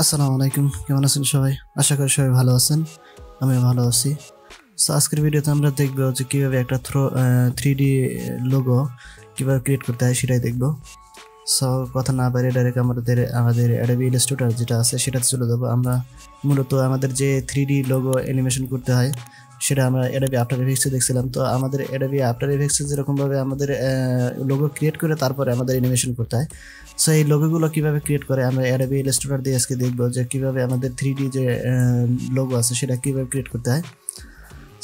আসসালামু আলাইকুম, কেমন আছেন সবাই? আশা করি সবাই ভালো আছেন। আমিও ভালো আছি। সো আজকের ভিডিওতে আমরা দেখব যে কিভাবে একটা 3D লোগো কিভাবে ক্রিয়েট করতে হয় সেটাই দেখব। সো কথা না বাইরে ডাইরেক্ট আমাদের Adobe Illustrator যেটা আছে সেটাতে চলে যাব। আমরা মূলত আমাদের যে 3D লোগো অ্যানিমেশন করতে হয় সেটা আমরা Adobe After Effects এ দেখছিলাম। তো আমাদের Adobe After Effects এ যেরকমভাবে আমাদের লোগো ক্রিয়েট করে তারপরে আমাদের অ্যানিমেশন করতে হয়। সো এই লোগোগুলো কিভাবে ক্রিয়েট করে আমরা Adobe Illustrator দিয়ে আজকে দেখব যে কিভাবে আমাদের 3D যে লোগো আছে সেটা কিভাবে ক্রিয়েট করতে হয়।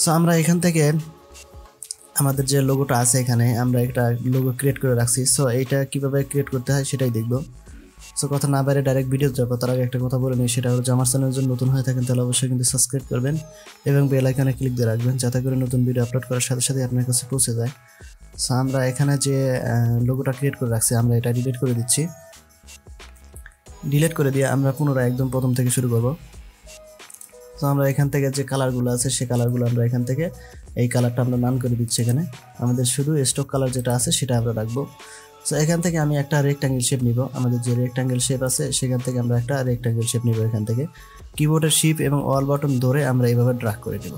সো আমরা এখান থেকে আমাদের যে লোগোটা আছে এখানে আমরা একটা লোগো ক্রিয়েট করে রাখছি। সো এইটা কিভাবে ক্রিয়েট করতে হয় সেটাই দেখব। সো কথা না বাইরে ডাইরেক্ট ভিডিও যাবো, তার আগে একটা কথা বলে নিই, সেটা হলো যে আমার চ্যানেলের জন্য নতুন হয়ে থাকেন তাহলে অবশ্যই কিন্তু সাবস্ক্রাইব করবেন এবং বেল আইকনে ক্লিক দিয়ে রাখবেন যাতে করে নতুন ভিডিও আপলোড করার সাথে সাথে আপনার কাছে পৌঁছে যায়। সো আমরা এখানে যে লোগোটা ক্রিয়েট করে রাখছি আমরা এটা ডিলিট করে দিচ্ছি। ডিলিট করে দিয়ে আমরা পুনরায় একদম প্রথম থেকে শুরু করব। তো আমরা এখান থেকে যে কালারগুলো আছে সেই কালারগুলো আমরা এখান থেকে এই কালারটা আমরা নান করে দিচ্ছি। এখানে আমাদের শুধু স্টক কালার যেটা আছে সেটা আমরা রাখবো। সো এখান থেকে আমি একটা রেক্ট্যাঙ্গেল শেপ নিব। আমাদের যে রেক্ট্যাঙ্গেল শেপ আছে সেখান থেকে আমরা একটা রেক্ট্যাঙ্গেল শেপ নিব। এখান থেকে কিবোর্ডের শিফট এবং অল বাটন ধরে আমরা এইভাবে ড্র্যাগ করে নেব।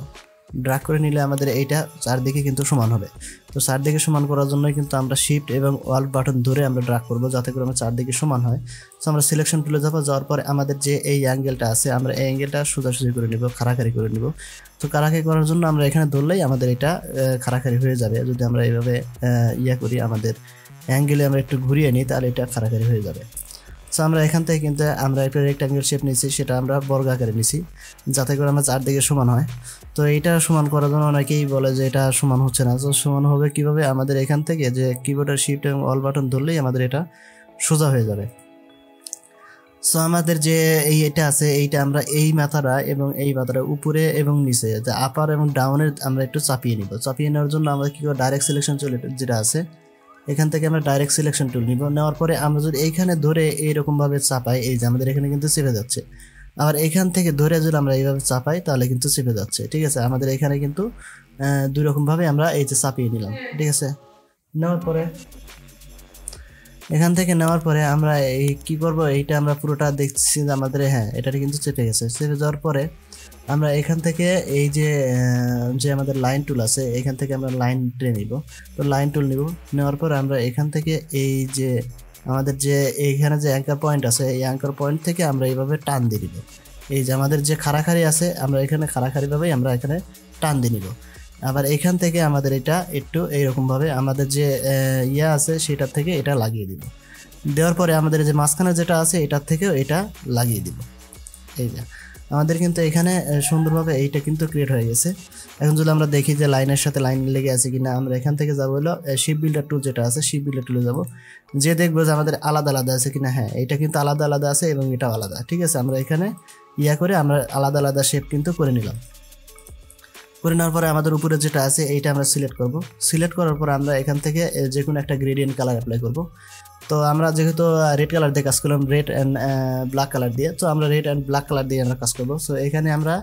ড্র্যাগ করে নিলে আমাদের এইটা চারদিকে কিন্তু সমান হবে। তো চারদিকে সমান করার জন্যই কিন্তু আমরা শিফট এবং অল বাটন ধরে আমরা ড্র্যাগ করব যাতে করে আমার চারদিকে সমান হয়। সো আমরা সিলেকশন টুলে যাবো, যাওয়ার পরে আমাদের যে এই অ্যাঙ্গেলটা আছে আমরা এই অ্যাঙ্গেলটা সোজাসুজি করে নিব, খাড়াখাড়ি করে নিব। তো খাড়াখাড়ি করার জন্য আমরা এখানে ধরলেই আমাদের এটা খাড়াখাড়ি হয়ে যাবে। যদি আমরা এইভাবে করি, আমাদের অ্যাঙ্গেলে আমরা একটু ঘুরিয়ে নিই তাহলে এটা খাড়াখাড়ি হয়ে যাবে। সো আমরা এখান থেকে কিন্তু আমরা একটা রেক্ট্যাঙ্গেল শেপ নিয়েছি, সেটা আমরা বর্গ আকারে নিছি যাতে করে আমরা চারদিকে সমান হয়। তো এটা সমান করার জন্য অনেকেই বলে যে এটা সমান হচ্ছে না। তো সমান হবে কিভাবে? আমাদের এখান থেকে যে কিবোর্ডের শিফট এবং অল বাটন ধরলেই আমাদের এটা সোজা হয়ে যাবে। সো আমাদের যে এটা আছে এইটা আমরা এই মাথাটা এবং এই মাথাটা উপরে এবং নিচে যে আপার এবং ডাউনের আমরা একটু চাপিয়ে নিব। চাপিয়ে নেওয়ার জন্য আমরা কি করব, ডাইরেক্ট সিলেকশন চলে যেটা আছে এখান থেকে আমরা ডাইরেক্ট সিলেকশন টুল নিব। নেওয়ার পরে আমরা যদি এইখানে ধরে এইরকম ভাবে চাপাই, এই যে আমাদের এখানে কিন্তু চেপে যাচ্ছে। আবার এখান থেকে ধরে যদি আমরা এইভাবে চাপাই তাহলে কিন্তু চেপে যাচ্ছে। ঠিক আছে, আমাদের এখানে কিন্তু দুই রকম ভাবে আমরা এই যে চাপিয়ে নিলাম। ঠিক আছে, নেওয়ার পরে এখান থেকে নেওয়ার পরে আমরা এই কি করব, এইটা আমরা পুরোটা দেখছি যে আমাদের এটা কিন্তু চেপে গেছে। চেপে যাওয়ার পরে আমরা এখান থেকে এই যে যে আমাদের লাইন টুল আছে এখান থেকে আমরা লাইন টেনে নিব। তো লাইন টুল নিব, নেওয়ার পর আমরা এখান থেকে এই যে আমাদের যে এইখানে যে অ্যাঙ্কার পয়েন্ট আছে এই অ্যাঙ্কার পয়েন্ট থেকে আমরা এইভাবে টান দিয়ে দিব। এই যে আমাদের যে খাড়াখাড়ি আছে আমরা এখানে খাড়াখাড়িভাবেই আমরা এখানে টান দিয়ে নিব। আবার এখান থেকে আমাদের এটা একটু এইরকমভাবে আমাদের যে আছে সেটার থেকে এটা লাগিয়ে দিব। দেওয়ার পরে আমাদের যে মাঝখানে যেটা আছে এটার থেকেও এটা লাগিয়ে দিব। এই যে আমাদের কিন্তু এখানে সুন্দরভাবে এইটা কিন্তু ক্রিয়েট হয়ে গেছে। এখন যদি আমরা দেখি যে লাইনের সাথে লাইন লেগে আছে কিনা, আমরা এখান থেকে যাবো হলো শিপ বিল্ডার টুল যেটা আছে শিপ বিল্ডার টুলে যাবো, যে দেখবো যে আমাদের আলাদা আলাদা আছে কিনা। হ্যাঁ, এটা কিন্তু আলাদা আলাদা আছে এবং এটাও আলাদা। ঠিক আছে, আমরা এখানে করে আমরা আলাদা আলাদা শেপ কিন্তু করে নিলাম। করে নেওয়ার পরে আমাদের উপরে যেটা আছে এইটা আমরা সিলেক্ট করব। সিলেক্ট করার পর আমরা এখান থেকে যে কোনো একটা গ্রেডিয়েন্ট কালার অ্যাপ্লাই করব। তো আমরা যেহেতু রেড কালার দিয়ে কাজ করলাম, রেড অ্যান্ড ব্ল্যাক কালার দিয়ে, তো আমরা রেড অ্যান্ড ব্ল্যাক কালার দিয়ে আমরা কাজ করব। সো এখানে আমরা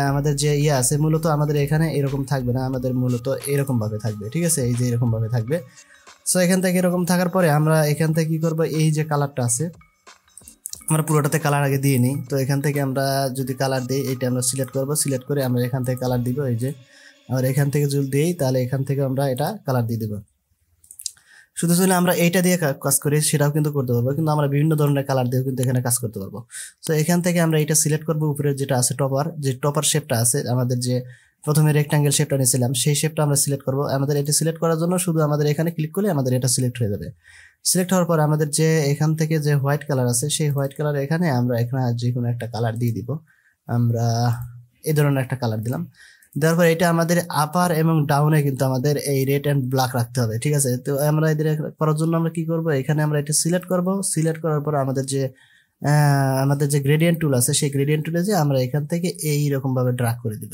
আমাদের যে আছে মূলত আমাদের এখানে এরকম থাকবে না, আমাদের মূলত এরকমভাবে থাকবে। ঠিক আছে, এই যে এরকমভাবে থাকবে। সো এখান থেকে এরকম থাকার পরে আমরা এখান থেকে কী করবো, এই যে কালারটা আছে আমরা পুরোটাতে কালার আগে দিয়ে নিই। তো এখান থেকে আমরা যদি কালার দিই এইটা আমরা সিলেক্ট করব। সিলেক্ট করে আমরা এখান থেকে কালার দিব। এই যে আর এখান থেকে যদি দিই তাহলে এখান থেকে আমরা এটা কালার দিয়ে দেবো। শুধু যদি আমরা এইটা দিয়ে কাজ করি সেটাও কিন্তু করতে পারবো, কিন্তু আমরা বিভিন্ন ধরনের কালার দিয়েও কিন্তু এখানে কাজ করতে পারবো। তো এখান থেকে আমরা এটা সিলেক্ট করবো, উপরে যেটা আছে টপার, যে টপার শেপটা আছে আমাদের যে প্রথমে রেক্ট্যাঙ্গেল শেপটা নিয়েছিলাম সেই শেপটা আমরা সিলেক্ট করবো। আমাদের এটা সিলেক্ট করার জন্য শুধু আমাদের এখানে ক্লিক করলে আমাদের এটা সিলেক্ট হয়ে যাবে। সিলেক্ট হওয়ার পর আমাদের যে এখান থেকে যে হোয়াইট কালার আছে সেই হোয়াইট কালার এখানে আমরা এখানে যে কোনো একটা কালার দিয়ে দিব। আমরা এই ধরনের একটা কালার দিলাম। দেওয়ার পর এটা আমাদের আপার এবং ডাউনে কিন্তু আমাদের এই রেড অ্যান্ড ব্ল্যাক রাখতে হবে। ঠিক আছে, তো আমরা এদের করার জন্য আমরা কি করব, এখানে আমরা এটা সিলেক্ট করব। সিলেক্ট করার পর আমাদের যে গ্রেডিয়েন্ট টুল আছে সেই গ্রেডিয়েন্ট টুলে যে আমরা এখান থেকে এইরকম ভাবে ড্র্যাগ করে দিব।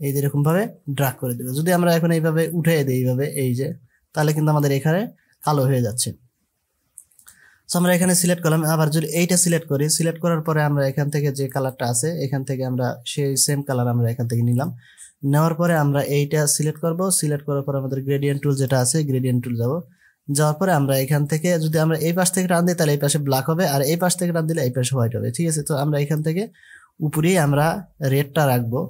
এই যে এরকম ভাবে ড্র্যাগ করে দিব। যদি আমরা এখন এইভাবে উঠে দিই এইভাবে, এই যে তাহলে কিন্তু আমাদের এখানে কালো হয়ে যাচ্ছে। সো আমরা এখানে সিলেক্ট করলাম। আবার যদি এইটা সিলেক্ট করি, সিলেক্ট করার পরে আমরা এখান থেকে যে কালারটা আছে এখান থেকে আমরা সেই সেম কালার আমরা এখান থেকে নিলাম। নেওয়ার পরে আমরা এইটা সিলেক্ট করব। সিলেক্ট করার পর আমাদের গ্রেডিয়েন্ট টুল যেটা আছে গ্রেডিয়েন্ট টুল যাব। যাওয়ার পরে আমরা এখান থেকে যদি আমরা এই পাশ থেকে টান দিই তাহলে এই পাশে ব্ল্যাক হবে, আর এই পাশ থেকে টান দিলে এই পাশে হোয়াইট হবে। ঠিক আছে, তো আমরা এখান থেকে উপরেই আমরা রেডটা রাখবো।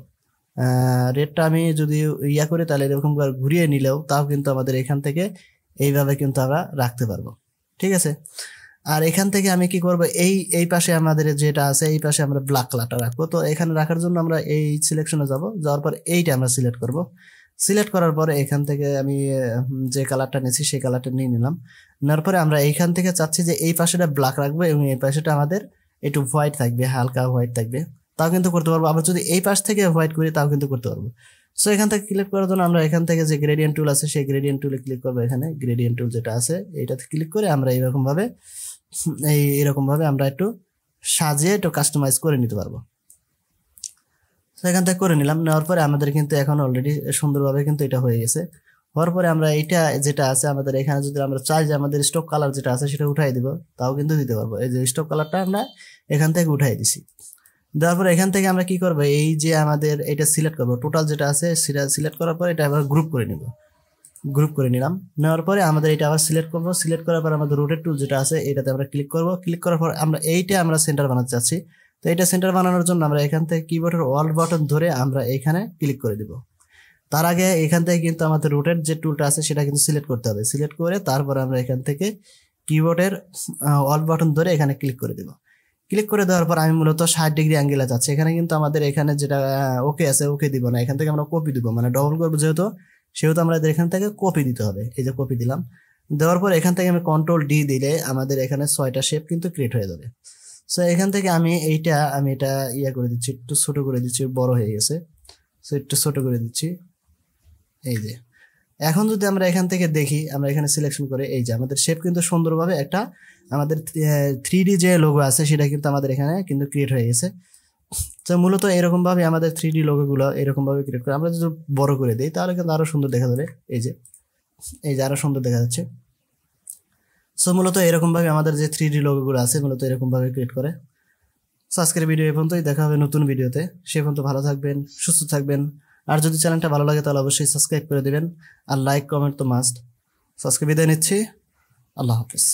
রেডটা আমি যদি ইয়া করি তাহলে এরকম করে ঘুরিয়ে নিলেও তাও কিন্তু আমাদের এখান থেকে এইভাবে কিন্তু আমরা রাখতে পারবো। ঠিক আছে, আর এখান থেকে আমি কি করব, এই পাশে আমাদের যেটা আছে এই পাশে আমরা ব্ল্যাক কালারটা রাখবো। তো এখানে রাখার জন্য আমরা এই সিলেকশনে যাব, যাওয়ার পর এইটা আমরা সিলেক্ট করব। সিলেক্ট করার পরে এখান থেকে আমি যে কালারটা নিয়েছি সেই কালারটা নিয়ে নিলাম। নেওয়ার পরে আমরা এইখান থেকে চাচ্ছি যে এই পাশেটা ব্ল্যাক রাখবো এবং এই পাশেটা আমাদের একটু হোয়াইট থাকবে, হালকা হোয়াইট থাকবে, তাও কিন্তু করতে পারবো। আবার যদি এই পাশ থেকে হোয়াইট করি তাও কিন্তু করতে পারবো। সো এখান থেকে ক্লিক করার জন্য আমরা এখান থেকে যে গ্রেডিয়েন্ট টুল আছে সেই গ্রেডিয়েন্ট টুলে ক্লিক করবো। এখানে গ্রেডিয়েন্ট টুল যেটা আছে এইটাতে ক্লিক করে আমরা এরকম ভাবে আমরা একটু সাজিয়ে একটু কাস্টমাইজ করে নিতে পারবো। তো এখান থেকে করে নিলাম। নেওয়ার পরে আমাদের কিন্তু এখন অলরেডি সুন্দরভাবে কিন্তু এটা হয়ে গেছে। হওয়ার পরে আমরা এইটা যেটা আছে আমাদের এখানে যদি আমরা চাই যে আমাদের স্টক কালার যেটা আছে সেটা উঠাই দিব, তাও কিন্তু দিতে পারবো। এই যে স্টক কালারটা আমরা এখান থেকে উঠাই দিছি। দেওয়ার পরে এখান থেকে আমরা কি করবো, এই যে আমাদের এটা সিলেক্ট করবো, টোটাল যেটা আছে সেটা সিলেক্ট করার পর এটা আবার গ্রুপ করে নিব। গ্রুপ করে নিলাম। নেওয়ার পরে আমাদের এটা আবার সিলেক্ট করবো। সিলেক্ট করার পর আমাদের রোটেট টুল যেটা আছে এটাতে আমরা ক্লিক করব। ক্লিক করার পর আমরা আমরা সেন্টার বানাতে চাচ্ছি। তো এটা সেন্টার বানানোর জন্য আমরা এখান থেকে কিবোর্ডের অল বাটন ধরে আমরা এখানে ক্লিক করে দিব। তার আগে এখান থেকে কিন্তু আমাদের রোটেট যে টুলটা আছে সেটা কিন্তু সিলেক্ট করতে হবে। সিলেক্ট করে তারপর আমরা এখান থেকে কিবোর্ডের অল বাটন ধরে এখানে ক্লিক করে দিব। ক্লিক করে দেওয়ার পর আমি মূলত 60 ডিগ্রি অ্যাঙ্গেলে যাচ্ছি। এখানে কিন্তু আমাদের এখানে যেটা ওকে আছে ওকে দিব না, এখান থেকে আমরা কপি দিব, মানে ডবল করবো সেহেতু আমাদের এখান থেকে কপি দিতে হবে। এই যে কপি দিলাম। দেওয়ার পর এখান থেকে আমি কন্ট্রোল ডি দিলে আমাদের এখানে 6টা শেপ কিন্তু ক্রিয়েট হয়ে যাবে। সো এখান থেকে আমি এটা ইয়া করে দিচ্ছি, একটু ছোট করে দিচ্ছি, বড় হয়ে গেছে। সো একটু ছোট করে দিচ্ছি। এই যে এখন যদি আমরা এখান থেকে দেখি, আমরা এখানে সিলেকশন করে এই যে আমাদের শেপ কিন্তু সুন্দরভাবে একটা আমাদের 3D যে লোগো আছে সেটা কিন্তু আমাদের এখানে কিন্তু ক্রিয়েট হয়ে গেছে। তো মূলত এরকম ভাবে আমাদের 3D লোগোগুলো এরকম ভাবে ক্রিয়েট করে আমরা যদি বড় করে দিই তাহলে কিন্তু আরো সুন্দর দেখা যাবে। এই যে আরো সুন্দর দেখা যাচ্ছে। সো মূলত এরকম ভাবে আমাদের যে 3D লোগোগুলো আছে মূলত এরকম ভাবে ক্রিয়েট করে। সো আজকের ভিডিও এই পর্যন্তই, দেখা হবে নতুন ভিডিওতে। সে পর্যন্ত ভালো থাকবেন, সুস্থ থাকবেন। আর যদি চ্যানেলটা ভালো লাগে তাহলে অবশ্যই সাবস্ক্রাইব করে দিবেন, আর লাইক কমেন্ট তো মাস্ট। সো আজকে বিদায় নিচ্ছি, আল্লাহ হাফেজ।